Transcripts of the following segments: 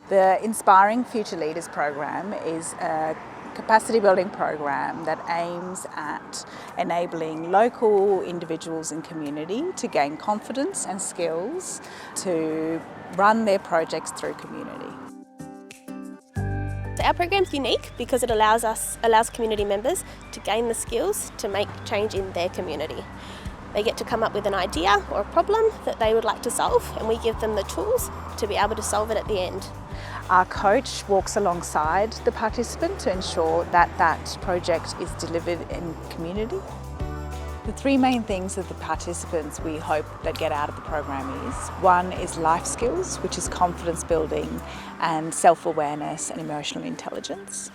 The Inspiring Future Leaders program is a capacity building program that aims at enabling local individuals and community to gain confidence and skills to run their projects through community. Our program's unique because it allows community members to gain the skills to make change in their community. They get to come up with an idea or a problem that they would like to solve, and we give them the tools to be able to solve it at the end. Our coach walks alongside the participant to ensure that that project is delivered in community. The three main things that the participants we hope that get out of the program is, one is life skills, which is confidence building and self-awareness and emotional intelligence.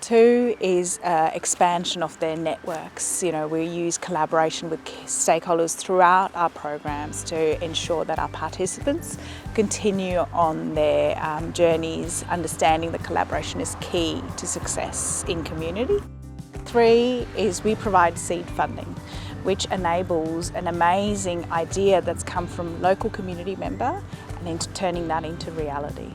Two is expansion of their networks. We use collaboration with stakeholders throughout our programs to ensure that our participants continue on their journeys, understanding that collaboration is key to success in community. Three is we provide seed funding, which enables an amazing idea that's come from local community member and turning that into reality.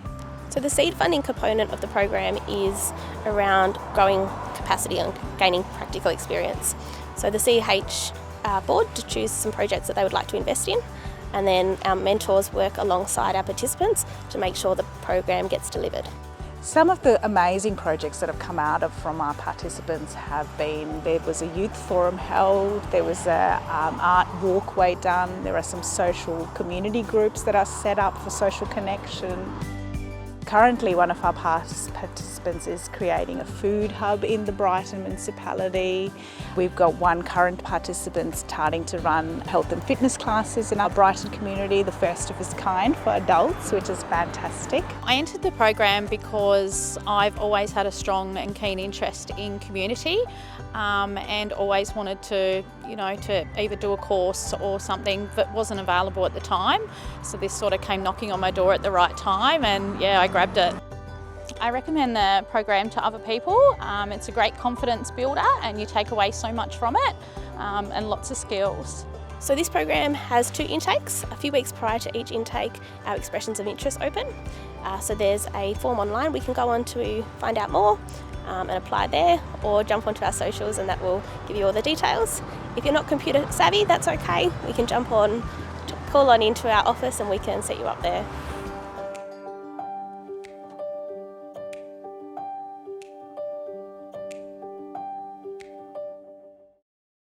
So the seed funding component of the program is around growing capacity and gaining practical experience. So the CH board to choose some projects that they would like to invest in, and then our mentors work alongside our participants to make sure the program gets delivered. Some of the amazing projects that have come out from our participants have been, there was a youth forum held, there was an art walkway done, there are some social community groups that are set up for social connection. Currently, one of our participants is creating a food hub in the Brighton municipality. We've got one current participant starting to run health and fitness classes in our Brighton community, the first of its kind for adults, which is fantastic. I entered the program because I've always had a strong and keen interest in community and always wanted to either do a course or something that wasn't available at the time. So this sort of came knocking on my door at the right time, and yeah, I grabbed it. I recommend the program to other people. It's a great confidence builder and you take away so much from it and lots of skills. So this program has 2 intakes. A few weeks prior to each intake, our expressions of interest open. So there's a form online we can go on to find out more and apply there, or jump onto our socials and that will give you all the details. If you're not computer savvy, that's okay. We can call on into our office and we can set you up there.